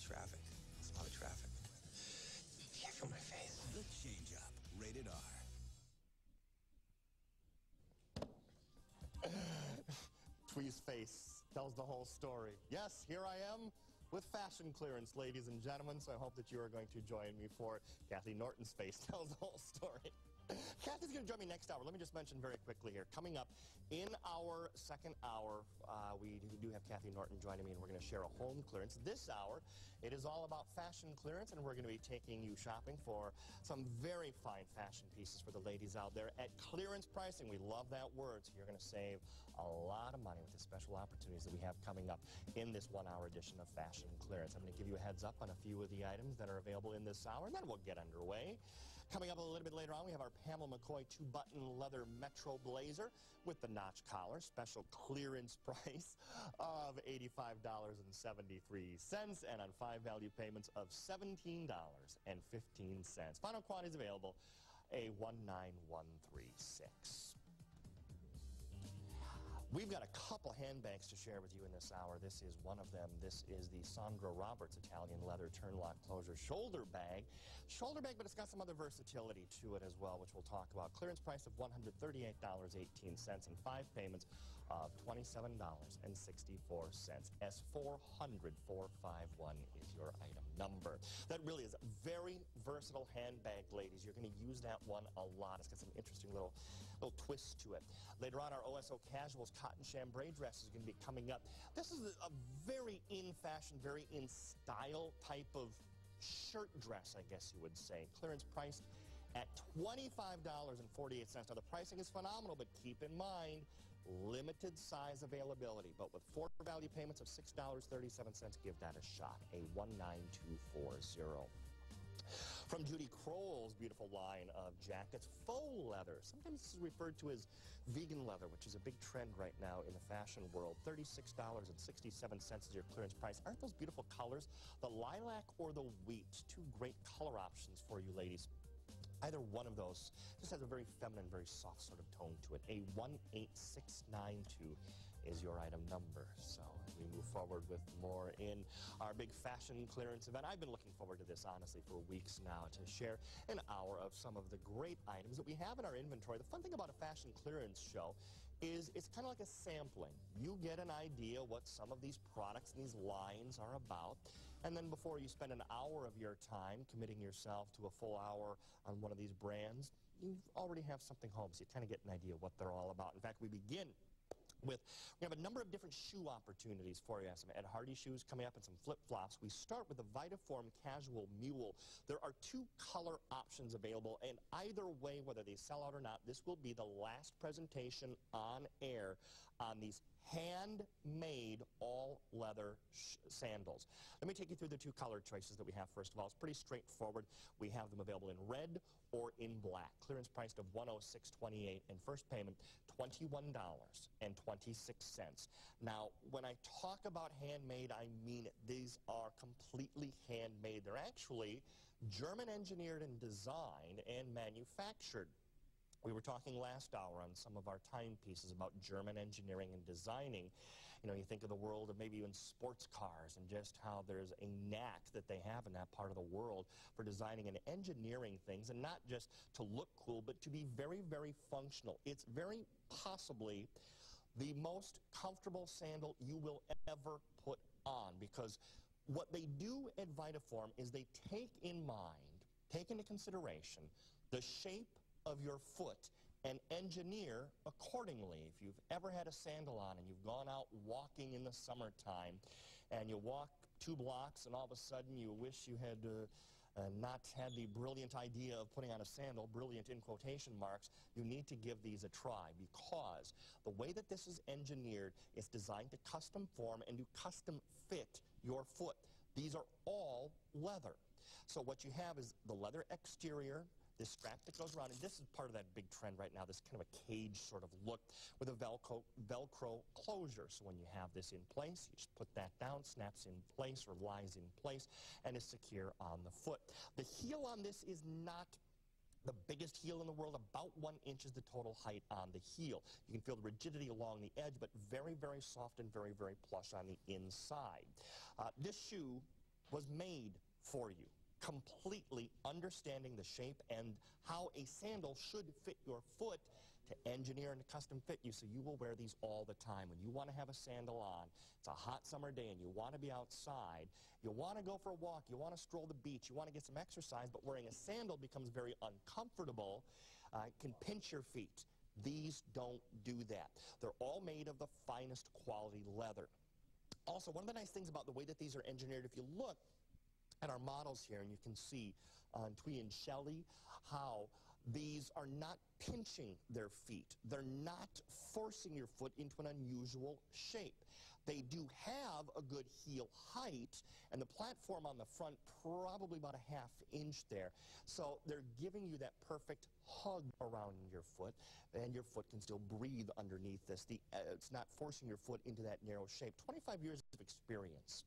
traffic. There's a lot of traffic. I can't feel my face. The Change Up, rated R. Twee's face tells the whole story. Yes, here I am with fashion clearance, ladies and gentlemen, so I hope that you are going to join me for Kathy Norton's face tells the whole story. Kathy's going to join me next hour. Let me just mention very quickly here. Coming up in our second hour, we do have Kathy Norton joining me, and we're going to share a home clearance. This hour, it is all about fashion clearance, and we're going to be taking you shopping for some very fine fashion pieces for the ladies out there at clearance pricing. We love that word, so you're going to save a lot of money with the special opportunities that we have coming up in this one-hour edition of Fashion Clearance. I'm going to give you a heads up on a few of the items that are available in this hour, and then we'll get underway. Coming up a little bit later on, we have our Pamela McCoy 2-button leather Metro blazer with the notch collar, special clearance price of $85.73, and on 5 value payments of $17.15. Final quantities available, a 19136. We've got a couple handbags to share with you in this hour. This is one of them. This is the Sandra Roberts Italian leather turn-lock closure shoulder bag. Shoulder bag, but it's got some other versatility to it as well, which we'll talk about. Clearance price of $138.18 and 5 payments of $27.64. S400451 is your item number. That really is a very versatile handbag, ladies. You're going to use that one a lot. It's got some interesting little twists to it. Later on, our OSO Casuals cotton chambray dress is going to be coming up. This is a very in-fashion, very in-style type of shirt dress, I guess you would say. Clearance priced at $25.48. Now, the pricing is phenomenal, but keep in mind, limited size availability. But with 4 value payments of $6.37, give that a shot, a 19240. From Judy Kroll's beautiful line of jackets, faux leather. Sometimes this is referred to as vegan leather, which is a big trend right now in the fashion world. $36.67 is your clearance price. Aren't those beautiful colors? The lilac or the wheat, 2 great color options for you ladies. Either one of those just has a very feminine, very soft sort of tone to it. A 18692 is your item number. So as we move forward with more in our big fashion clearance event, I've been looking forward to this, honestly, for weeks now, to share an hour of some of the great items that we have in our inventory. The fun thing about a fashion clearance show is it's kind of like a sampling. You get an idea what some of these products and these lines are about, and then before you spend an hour of your time committing yourself to a full hour on one of these brands, you already have something home, so you kind of get an idea what they're all about. In fact, we begin with, we have a number of different shoe opportunities for you. Some Ed Hardy shoes coming up and some flip-flops. We start with the Vitae Casual Mule. There are 2 color options available, and either way, whether they sell out or not, this will be the last presentation on air on these handmade all-leather sandals. Let me take you through the 2 color choices that we have. First of all, it's pretty straightforward. We have them available in red or in black. Clearance priced of $106.28 and first payment $21.26. Now, when I talk about handmade, I mean it. These are completely handmade. They're actually German engineered and designed and manufactured. We were talking last hour on some of our timepieces about German engineering and designing. You know, you think of the world of maybe even sports cars and just how there's a knack that they have in that part of the world for designing and engineering things, and not just to look cool, but to be very, very functional. It's very possibly the most comfortable sandal you will ever put on, because what they do at Vitae is they take into consideration the shape of your foot and engineer accordingly. If you've ever had a sandal on and you've gone out walking in the summertime and you walk 2 blocks and all of a sudden you wish you had not had the brilliant idea of putting on a sandal, brilliant in quotation marks, you need to give these a try, because the way that this is engineered is designed to custom form and to custom fit your foot. These are all leather. So what you have is the leather exterior, this strap that goes around, and this is part of that big trend right now, this kind of a cage sort of look with a Velcro closure. So when you have this in place, you just put that down, snaps in place or lies in place, and is secure on the foot. The heel on this is not the biggest heel in the world. About 1 inch is the total height on the heel. You can feel the rigidity along the edge, but very, very soft and very, very plush on the inside. This shoe was made for you, completely understanding the shape and how a sandal should fit your foot, to engineer and to custom fit you so you will wear these all the time. When you want to have a sandal on, it's a hot summer day and you want to be outside, you want to go for a walk, you want to stroll the beach, you want to get some exercise, but wearing a sandal becomes very uncomfortable, can pinch your feet. These don't do that. They're all made of the finest quality leather. Also, one of the nice things about the way that these are engineered, if you look at our models here, and you can see on Twee and Shelley how these are not pinching their feet. They're not forcing your foot into an unusual shape. They do have a good heel height, and the platform on the front probably about a ½ inch there. So they're giving you that perfect hug around your foot, and your foot can still breathe underneath this. It's not forcing your foot into that narrow shape. 25 years of experience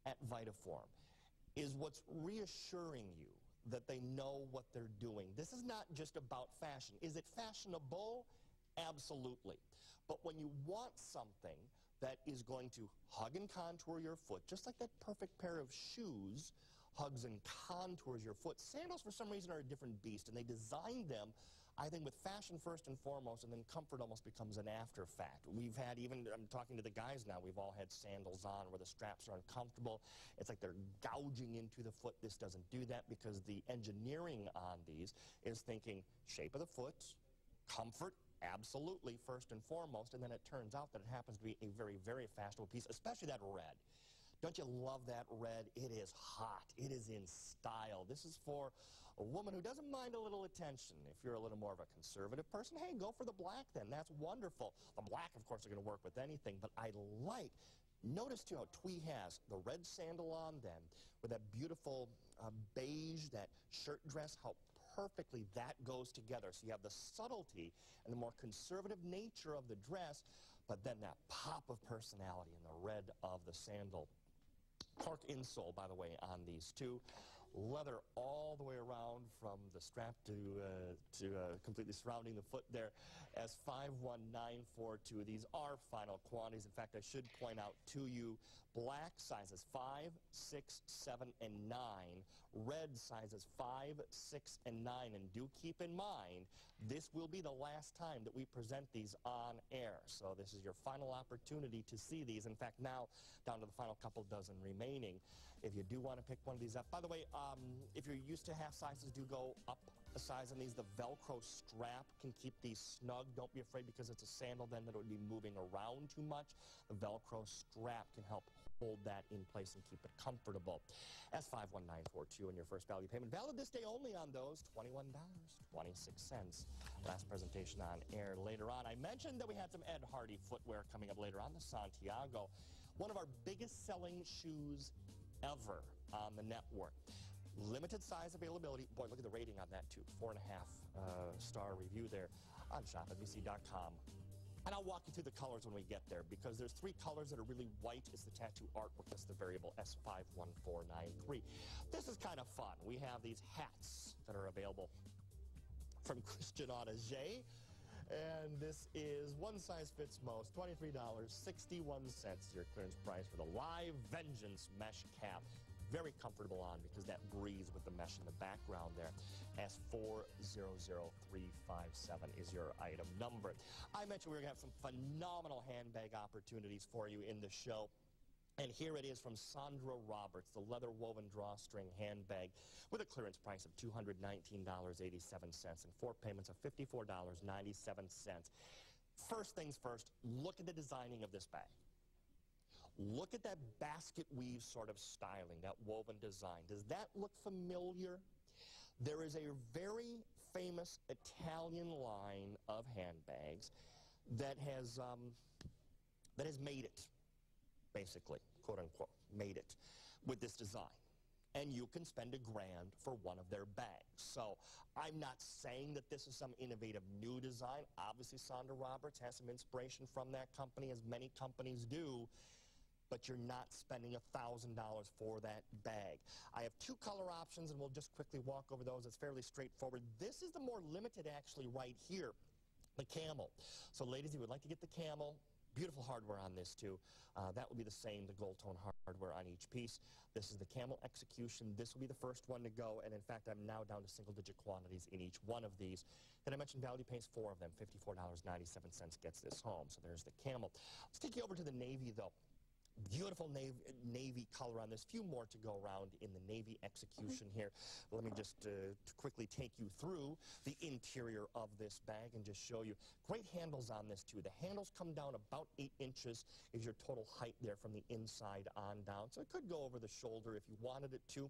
at Vitae is what's reassuring you that they know what they're doing. This is not just about fashion. Is it fashionable? Absolutely. But when you want something that is going to hug and contour your foot, just like that perfect pair of shoes hugs and contours your foot, sandals for some reason are a different beast, and they designed them, I think, with fashion first and foremost, and then comfort almost becomes an after fact. We've had, even, I'm talking to the guys now, we've all had sandals on where the straps are uncomfortable. It's like they're gouging into the foot. This doesn't do that because the engineering on these is thinking shape of the foot, comfort, absolutely, first and foremost, and then it turns out that it happens to be a very, very fashionable piece, especially that red. Don't you love that red? It is hot. It is in style. This is for a woman who doesn't mind a little attention. If you're a little more of a conservative person, hey, go for the black then. That's wonderful. The black, of course, are going to work with anything, but I like, notice too how Twee has the red sandal on them with that beautiful beige, that shirt dress, how perfectly that goes together. So you have the subtlety and the more conservative nature of the dress, but then that pop of personality in the red of the sandal. Cork insole, by the way, on these two. Leather all the way around from the strap to completely surrounding the foot there as 51942. These are final quantities. In fact, I should point out to you, black sizes 5, 6, 7, and 9. Red sizes 5, 6, and 9. And do keep in mind, this will be the last time that we present these on air. So this is your final opportunity to see these. In fact, now down to the final couple dozen remaining. If you do want to pick one of these up. By the way, if you're used to half sizes, do go up a size on these. The Velcro strap can keep these snug. Don't be afraid because it's a sandal then that it would be moving around too much. The Velcro strap can help hold that in place and keep it comfortable. S51942 in your first value payment. Valid this day only on those. $21.26. Last presentation on air later on. I mentioned that we had some Ed Hardy footwear coming up later on, the Santiago. One of our biggest selling shoes ever on the network. Limited size availability. Boy, look at the rating on that too. 4.5 star review there on ShopNBC.com. And I'll walk you through the colors when we get there, because there's 3 colors that are really white. It's the tattoo artwork. That's the variable S51493. This is kind of fun. We have these hats that are available from Christian Audiger. And this is one size fits most, $23.61, your clearance price for the Live Vengeance mesh cap. Very comfortable on because that breeze with the mesh in the background there. S400357 is your item number. I mentioned we were going to have some phenomenal handbag opportunities for you in the show. And here it is from Sandra Roberts, the leather woven drawstring handbag with a clearance price of $219.87 and 4 payments of $54.97. First things first, look at the designing of this bag. Look at that basket weave sort of styling, that woven design. Does that look familiar? There is a very famous Italian line of handbags that has made it. Basically, quote unquote, made it with this design. And you can spend $1,000 for one of their bags. So I'm not saying that this is some innovative new design. Obviously, Sandra Roberts has some inspiration from that company, as many companies do, but you're not spending $1,000 for that bag. I have 2 color options, and we'll just quickly walk over those. It's fairly straightforward. This is the more limited, actually, right here, the camel. So ladies, if you would like to get the camel, Beautiful hardware on this too. That will be the same, the gold tone hardware on each piece. This is the camel execution. This will be the first one to go, and in fact, I'm now down to single-digit quantities in each one of these. Then I mentioned value pays 4 of them. $54.97 gets this home. So there's the camel. Let's take you over to the navy, though. Beautiful navy color on this. Few more to go around in the navy execution here. Let me just quickly take you through the interior of this bag and just show you. Great handles on this too. The handles come down about 8 inches is your total height there from the inside on down. So it could go over the shoulder if you wanted it to,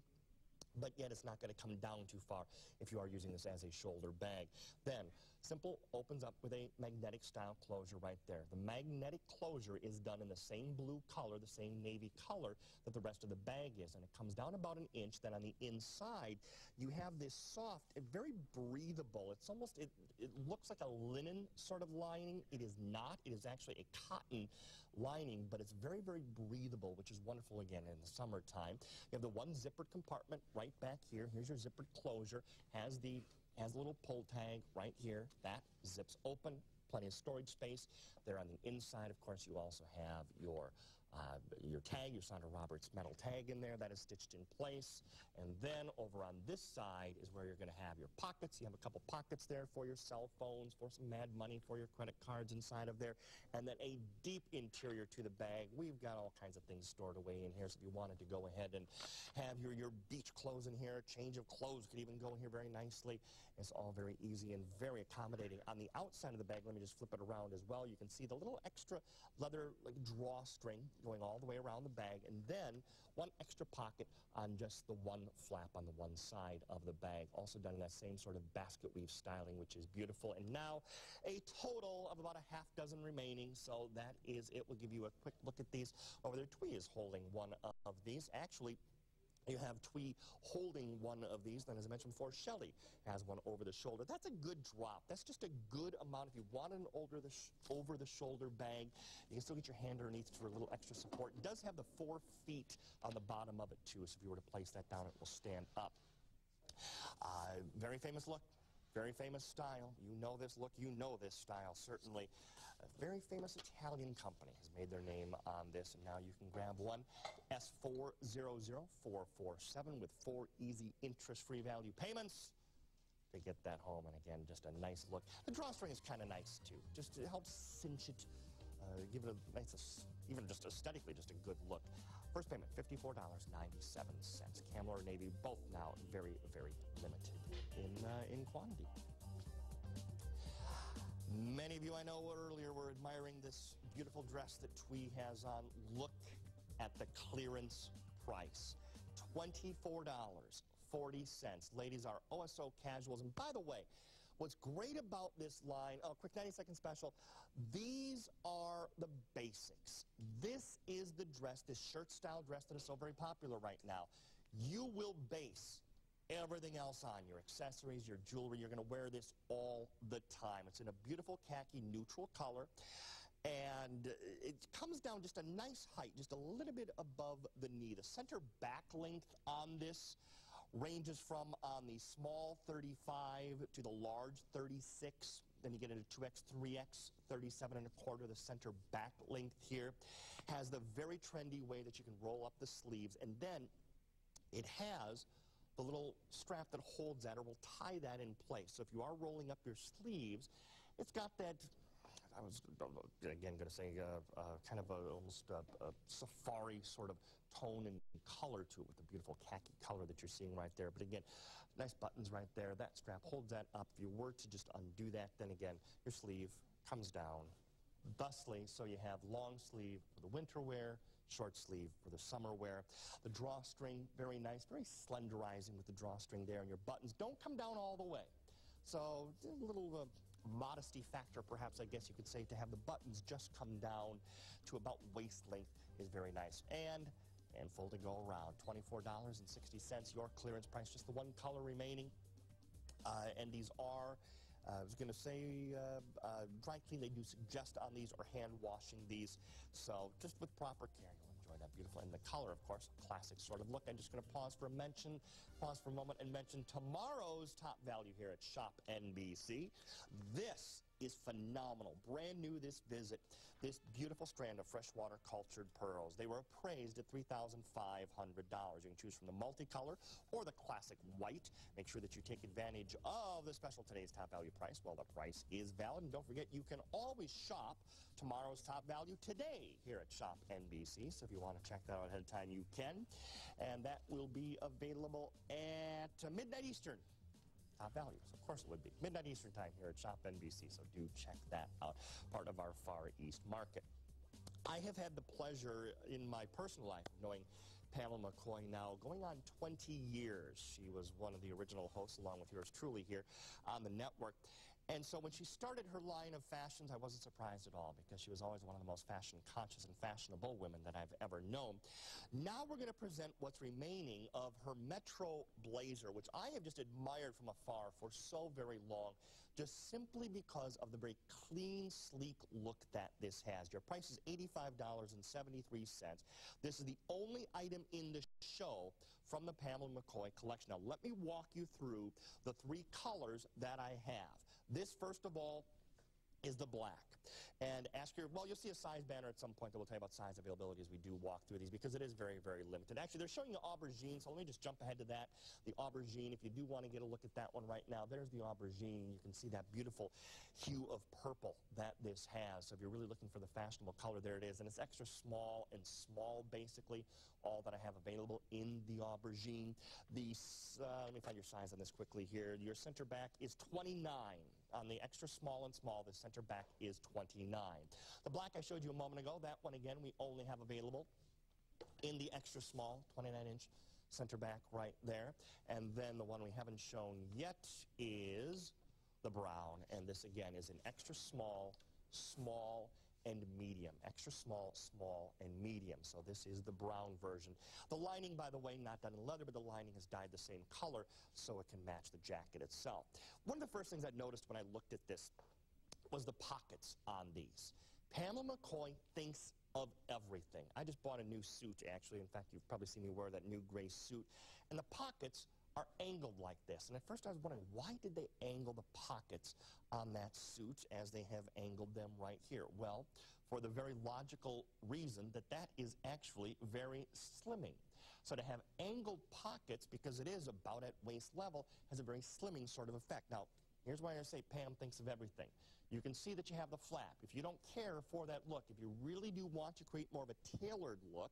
but yet it's not going to come down too far if you are using this as a shoulder bag. Then, simple opens up with a magnetic style closure right there. The magnetic closure is done in the same blue color, the same navy color that the rest of the bag is, and it comes down about 1 inch. Then on the inside, you have this soft, very breathable, it's almost, it looks like a linen sort of lining. It is not. It is actually a cotton lining, but it's very, very breathable, which is wonderful again in the summertime. You have the one zippered compartment right back here. Here's your zippered closure. Has a little pull tag right here. That zips open. Plenty of storage space. There on the inside, of course, you also have your tag, your Sandra Roberts metal tag in there. That is stitched in place. And then over on this side is where you're going to have your pockets. You have a couple pockets there for your cell phones, for some mad money, for your credit cards inside of there. And then a deep interior to the bag. We've got all kinds of things stored away in here. So if you wanted to go ahead and have your beach clothes in here, change of clothes could even go in here very nicely. It's all very easy and very accommodating. On the outside of the bag, let me just flip it around as well. You can see the little extra leather drawstring going all the way around the bag, and then one extra pocket on just the one flap on the one side of the bag. Also done in that same sort of basket weave styling, which is beautiful. And now a total of about a half dozen remaining, so that is it. We'll give you a quick look at these. Over there, Twee is holding one of these. Actually, you have Twee holding one of these. Then, as I mentioned before, Shelly has one over the shoulder. That's a good drop. That's just a good amount. If you want an over-the-shoulder bag, you can still get your hand underneath for a little extra support. It does have the 4 feet on the bottom of it, too, so if you were to place that down, it will stand up. Very famous look. Very famous style. You know this look. You know this style, certainly. A very famous Italian company has made their name on this, and now you can grab one. S400447 with 4 easy interest-free value payments to get that home. And again, just a nice look. The drawstring is kind of nice, too. Just it helps cinch it, give it a nice, even just aesthetically, just a good look. First payment, $54.97. Camel or Navy, both now very, very limited in quantity. Many of you I know earlier were admiring this beautiful dress that Twee has on. Look at the clearance price, $24.40. Ladies, our OSO casuals. And by the way, what's great about this line, quick 90-second special, these are the basics. This is the dress, this shirt-style dress that is so very popular right now. You will base everything else on, your accessories, your jewelry. You're going to wear this all the time. It's in a beautiful khaki neutral color, and it comes down just a nice height, just a little bit above the knee. The center back length on this ranges from on the small 35 to the large 36. Then you get into 2X, 3X, 37.25. The center back length here has the very trendy way that you can roll up the sleeves, and then it has the little strap that holds that or will tie that in place. So if you are rolling up your sleeves, it's got that, I was again going to say kind of almost a safari sort of tone and color to it with the beautiful khaki color that you're seeing right there. But again, nice buttons right there. That strap holds that up. If you were to just undo that, then again, your sleeve comes down thusly, so you have long sleeve for the winter wear, short sleeve for the summer wear. The drawstring, very nice, very slenderizing with the drawstring there, and your buttons don't come down all the way. So a little modesty factor, perhaps, I guess you could say, to have the buttons just come down to about waist length is very nice. And full to go around, $24.60, your clearance price, just the one color remaining. And these are, I was going to say, dry clean. They do suggest on these or hand washing these. So just with proper care, you'll enjoy that beautiful. And the color, of course, classic sort of look. I'm just going to pause for a moment and mention tomorrow's top value here at ShopNBC. This is phenomenal. Brand new this visit, this beautiful strand of freshwater cultured pearls. They were appraised at $3,500. You can choose from the multicolor or the classic white. Make sure that you take advantage of the special today's top value price. Well, the price is valid, and don't forget you can always shop tomorrow's top value today here at ShopNBC. So if you want to check that out ahead of time, you can. And that will be available at midnight Eastern. Top values, of course it would be. Midnight Eastern time here at ShopNBC, so do check that out. Part of our Far East market. I have had the pleasure in my personal life of knowing Pamela McCoy now going on 20 years. She was one of the original hosts along with yours truly here on the network. And so when she started her line of fashions, I wasn't surprised at all because she was always one of the most fashion-conscious and fashionable women that I've ever known. Now we're going to present what's remaining of her Metro blazer, which I have just admired from afar for so very long, just simply because of the very clean, sleek look that this has. Your price is $85.73. This is the only item in the show from the Pamela McCoy collection. Now, let me walk you through the three colors that I have. This, first of all, is the black. And well, you'll see a size banner at some point that will tell you about size availability as we do walk through these because it is very, very limited. Actually, they're showing you aubergine, so let me just jump ahead to that. The aubergine, if you do want to get a look at that one right now, there's the aubergine. You can see that beautiful hue of purple that this has. So if you're really looking for the fashionable color, there it is. And it's extra small and small, basically, all that I have available in the aubergine. Let me find your size on this quickly here. Your center back is 29. On the extra small and small, the center back is 29. The black I showed you a moment ago, that one again we only have available in the extra small, 29-inch center back right there. And then the one we haven't shown yet is the brown. And this again is an extra small, small, and medium. Extra small, small, and medium. So this is the brown version. The lining, by the way, not done in leather, but the lining is dyed the same color so it can match the jacket itself. One of the first things I noticed when I looked at this was the pockets on these. Pamela McCoy thinks of everything. I just bought a new suit, actually. In fact, you've probably seen me wear that new gray suit. And the pockets are angled like this. And at first I was wondering, why did they angle the pockets on that suit as they have angled them right here? Well, for the very logical reason that that is actually very slimming. So to have angled pockets, because it is about at waist level, has a very slimming sort of effect. Now, here's why I say Pam thinks of everything. You can see that you have the flap. If you don't care for that look, if you really do want to create more of a tailored look,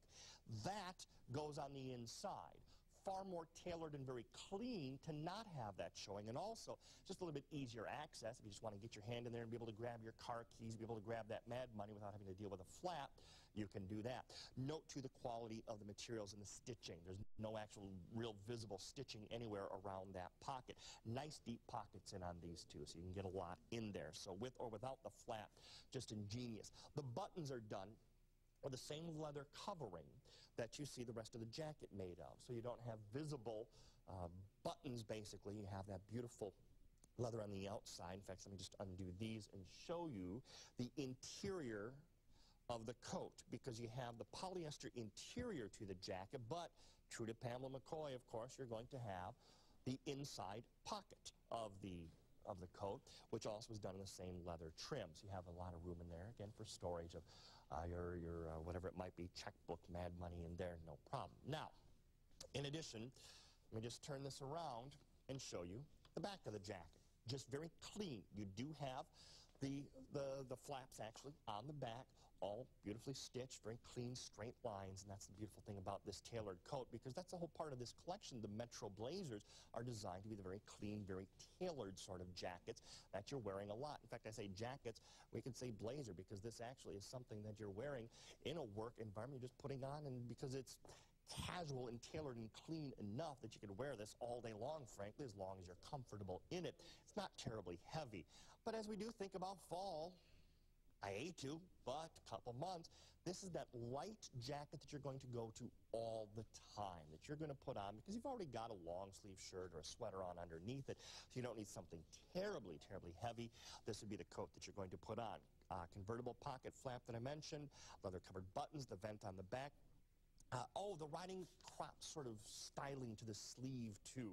that goes on the inside. Far more tailored and very clean to not have that showing. And also, just a little bit easier access. If you just want to get your hand in there and be able to grab your car keys, be able to grab that mad money without having to deal with a flap, you can do that. Note to the quality of the materials and the stitching. There's no actual real visible stitching anywhere around that pocket. Nice deep pockets in on these two, so you can get a lot in there. So with or without the flap, just ingenious. The buttons are done with the same leather covering that you see the rest of the jacket made of. So you don't have visible buttons, basically. You have that beautiful leather on the outside. In fact, let me just undo these and show you the interior of the coat, because you have the polyester interior to the jacket, but true to Pamela McCoy, of course, you're going to have the inside pocket of the coat, which also is done in the same leather trim. So you have a lot of room in there, again, for storage of your whatever it might be, checkbook, mad money in there, no problem. Now, in addition, let me just turn this around and show you the back of the jacket. Just very clean. You do have the flaps actually on the back, all beautifully stitched, very clean, straight lines, and that's the beautiful thing about this tailored coat, because that's the whole part of this collection. The Metro blazers are designed to be the very clean, very tailored sort of jackets that you're wearing a lot. In fact, I say jackets, we could say blazer, because this actually is something that you're wearing in a work environment. You're just putting on, and because it's casual and tailored and clean enough that you can wear this all day long, frankly, as long as you're comfortable in it. It's not terribly heavy. But as we do think about fall, I hate to, but a couple months, this is that light jacket that you're going to go to all the time, that you're going to put on, because you've already got a long sleeve shirt or a sweater on underneath it, so you don't need something terribly, terribly heavy. This would be the coat that you're going to put on. Convertible pocket flap that I mentioned, leather-covered buttons, the vent on the back. The riding crop sort of styling to the sleeve, too.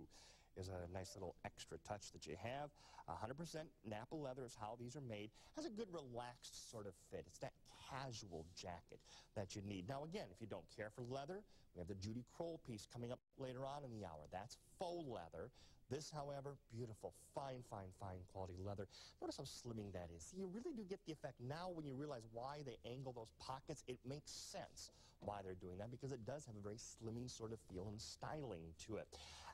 is a nice little extra touch that you have. 100% Napa leather is how these are made. Has a good relaxed sort of fit. It's that casual jacket that you need. Now again, if you don't care for leather, we have the Judy Kroll piece coming up later on in the hour. That's faux leather. This, however, beautiful, fine, fine, fine quality leather. Notice how slimming that is. You really do get the effect now when you realize why they angle those pockets. It makes sense why they're doing that, because it does have a very slimming sort of feel and styling to it.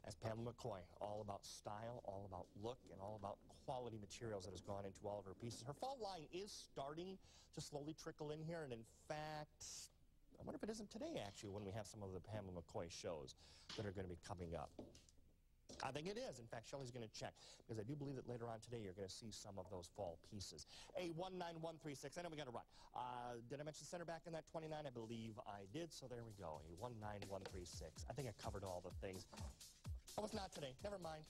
As Pamela McCoy, all about style, all about look, and all about quality materials that has gone into all of her pieces. Her fall line is starting to slowly trickle in here, and in fact, I wonder if it isn't today, actually, when we have some of the Pamela McCoy shows that are going to be coming up. I think it is. In fact, Shelley's going to check, because I do believe that later on today you're going to see some of those fall pieces. A19136. I know we got to run. Did I mention center back in that 29? I believe I did, so there we go. A19136. I think I covered all the things. Oh, it's not today. Never mind.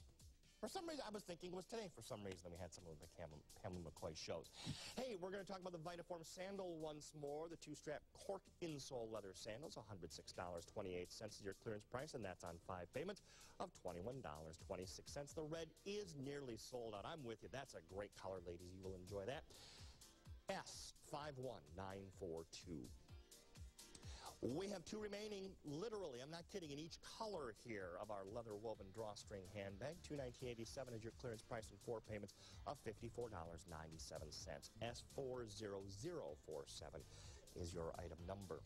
For some reason, I was thinking it was today for some reason that we had some of the Pamela McCoy shows. Hey, we're going to talk about the Vitae sandal once more. The two-strap cork insole leather sandals, $106.28 is your clearance price, and that's on 5 payments of $21.26. The red is nearly sold out. I'm with you. That's a great color, ladies. You will enjoy that. S51942. We have 2 remaining, literally, I'm not kidding, in each color here of our leather woven drawstring handbag. $219.87 is your clearance price, and 4 payments of $54.97. S40047 is your item number.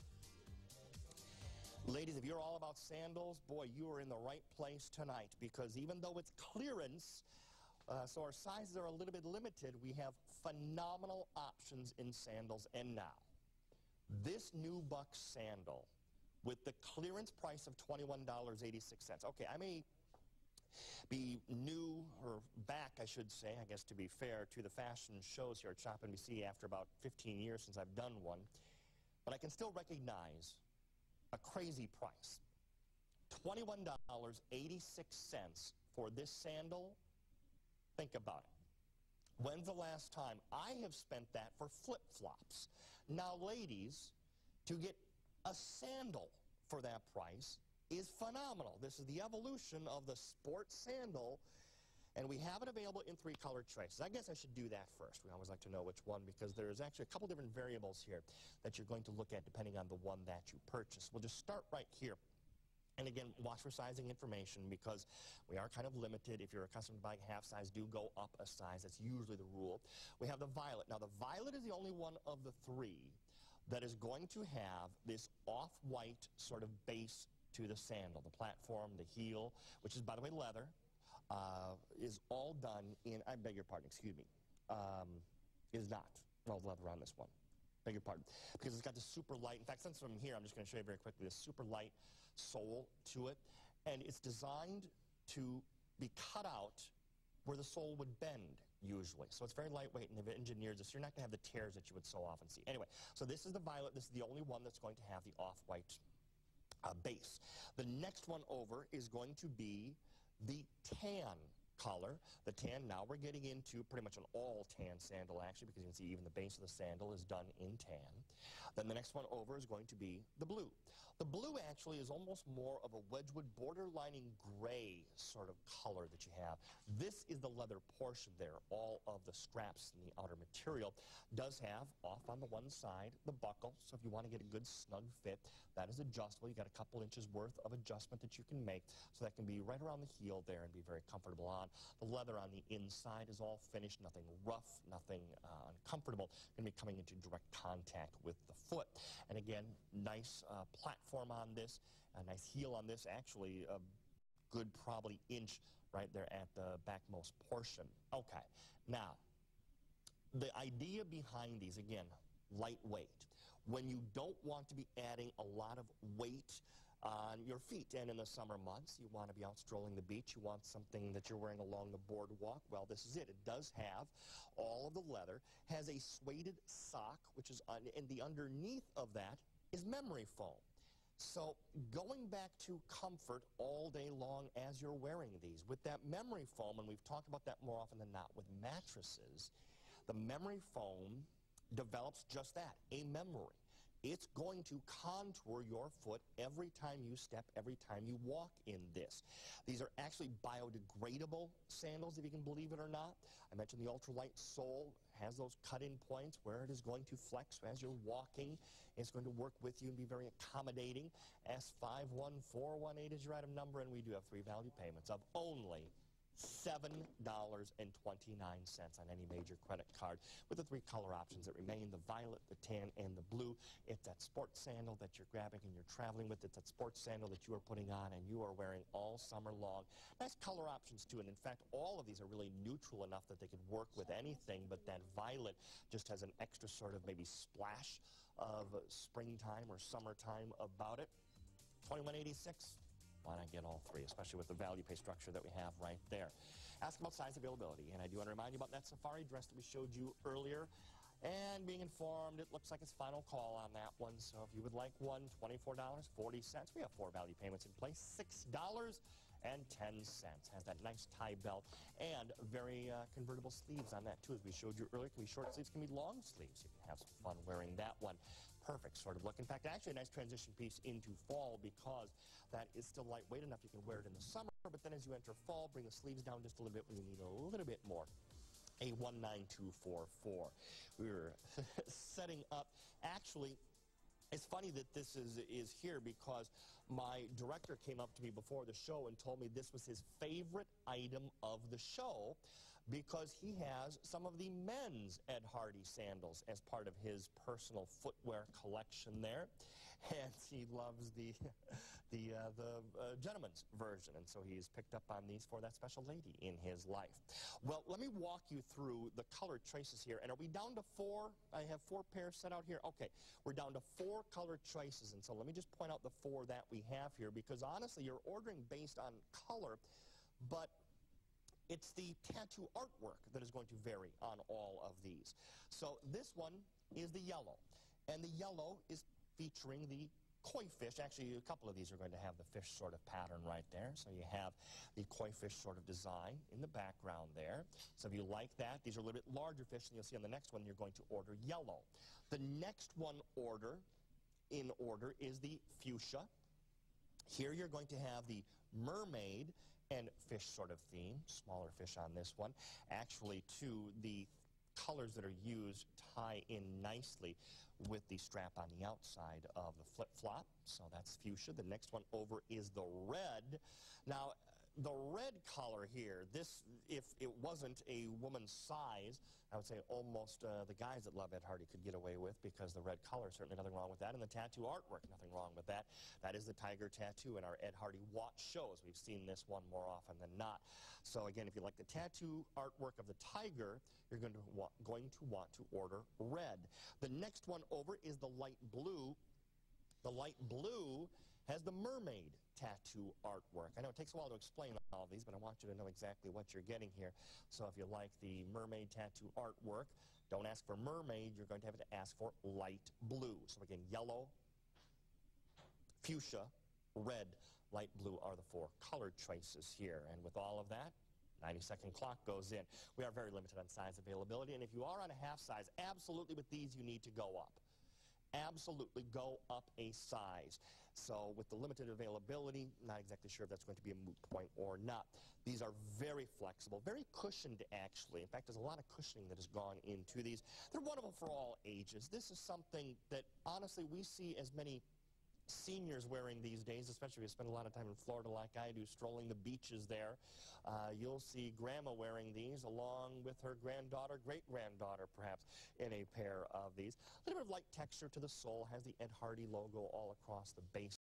Ladies, if you're all about sandals, boy, you are in the right place tonight, because even though it's clearance, so our sizes are a little bit limited, we have phenomenal options in sandals. And now, this new buck sandal with the clearance price of $21.86. Okay, I may be new, or back, I should say, I guess to be fair, to the fashion shows here at ShopNBC after about 15 years since I've done one, but I can still recognize a crazy price. $21.86 for this sandal. Think about it. When's the last time I have spent that for flip-flops? Now, ladies, to get a sandal for that price is phenomenal. This is the evolution of the sports sandal, and we have it available in 3 color choices. I guess I should do that first. We always like to know which one, because there's actually a couple different variables here that you're going to look at depending on the one that you purchase. We'll just start right here. And again, watch for sizing information, because we are kind of limited. If you're accustomed to buying half size, do go up a size. That's usually the rule. We have the violet. Now, the violet is the only one of the 3 that is going to have this off-white sort of base to the sandal. The platform, the heel, which is, by the way, leather, is all done in, I beg your pardon, excuse me, is not all leather on this one. Beg your pardon. Because it's got this super light, in fact, since I'm here, I'm just going to show you very quickly, this super light sole to it, and it's designed to be cut out where the sole would bend usually. So it's very lightweight, and they've engineered this. So you're not going to have the tears that you would so often see. Anyway, so this is the violet. This is the only one that's going to have the off-white base. The next one over is going to be the tan color. The tan, now we're getting into pretty much an all tan sandal, actually, because you can see even the base of the sandal is done in tan. Then the next one over is going to be the blue. The blue actually is almost more of a Wedgwood border-lining gray sort of color that you have. This is the leather portion there. All of the straps and the outer material does have, off on the one side, the buckle. So if you want to get a good snug fit, that is adjustable. You got a couple inches worth of adjustment that you can make, so that can be right around the heel there and be very comfortable on. The leather on the inside is all finished, nothing rough, nothing uncomfortable. Going to be coming into direct contact with the foot. And again, nice platform on this, a nice heel on this, actually a good probably inch right there at the backmost portion. Okay, now, the idea behind these, again, lightweight. When you don't want to be adding a lot of weight on your feet, and in the summer months, you want to be out strolling the beach, you want something that you're wearing along the boardwalk, well, this is it. It does have all of the leather, has a suede sock, which is, and the underneath of that is memory foam. So going back to comfort all day long as you're wearing these, with that memory foam, and we've talked about that more often than not with mattresses, the memory foam develops just that, a memory. It's going to contour your foot every time you step, every time you walk in this. These are actually biodegradable sandals, if you can believe it or not. I mentioned the ultralight sole has those cut-in points where it is going to flex as you're walking. It's going to work with you and be very accommodating. S51418 is your item number, and we do have 3 value payments of only $7.29 on any major credit card with the 3 color options that remain, the violet, the tan, and the blue. It's that sports sandal that you're grabbing and you're traveling with. It's that sports sandal that you are putting on and you are wearing all summer long. Nice color options too, and in fact all of these are really neutral enough that they could work with anything, but that violet just has an extra sort of maybe splash of springtime or summertime about it. $21.86. Why not get all 3, especially with the value pay structure that we have right there. Ask about size availability, and I do want to remind you about that safari dress that we showed you earlier. And being informed, it looks like it's final call on that one, so if you would like one, $24.40. We have 4 value payments in place, $6.10. Has that nice tie belt and very convertible sleeves on that too. As we showed you earlier, can be short sleeves, can be long sleeves. You can have some fun wearing that one. Perfect sort of look. In fact, actually a nice transition piece into fall because that is still lightweight enough you can wear it in the summer, but then as you enter fall, bring the sleeves down just a little bit when you need a little bit more. A19244. We were setting up, actually, it's funny that this is here because my director came up to me before the show and told me this was his favorite item of the show because he has some of the men's Ed Hardy sandals as part of his personal footwear collection there. And he loves the gentleman's version, and so he's picked up on these for that special lady in his life. Well, let me walk you through the color choices here. And are we down to 4? I have 4 pairs set out here. Okay, we're down to 4 color choices, and so let me just point out the 4 that we have here because honestly, you're ordering based on color, but it's the tattoo artwork that is going to vary on all of these. So this one is the yellow, and the yellow is featuring the koi fish. Actually, a couple of these are going to have the fish sort of pattern right there. So you have the koi fish sort of design in the background there. So if you like that, these are a little bit larger fish, and you'll see on the next one you're going to order yellow. The next one in order is the fuchsia. Here you're going to have the mermaid and fish sort of theme, smaller fish on this one. Actually, too, the colors that are used tie in nicely with the strap on the outside of the flip-flop. So that's fuchsia. The next one over is the red. Now, the red color here, this, if it wasn't a woman's size, I would say almost the guys that love Ed Hardy could get away with because the red color, certainly nothing wrong with that. And the tattoo artwork, nothing wrong with that. That is the tiger tattoo in our Ed Hardy watch shows. We've seen this one more often than not. So again, if you like the tattoo artwork of the tiger, you're going to want to order red. The next one over is the light blue. The light blue has the mermaid tattoo artwork. I know it takes a while to explain all of these, but I want you to know exactly what you're getting here. So if you like the mermaid tattoo artwork, don't ask for mermaid, you're going to have to ask for light blue. So again, yellow, fuchsia, red, light blue are the 4 color choices here. And with all of that, 90-second clock goes in. We are very limited on size availability, and if you are on a half size, absolutely with these you need to go up. Absolutely go up a size. So with the limited availability, not exactly sure if that's going to be a moot point or not. These are very flexible, very cushioned actually. In fact, there's a lot of cushioning that has gone into these. They're wonderful for all ages. This is something that honestly we see as many seniors wearing these days, especially if you spend a lot of time in Florida like I do, strolling the beaches there. You'll see grandma wearing these along with her granddaughter, great-granddaughter perhaps, in a pair of these. A little bit of light texture to the sole, has the Ed Hardy logo all across the base.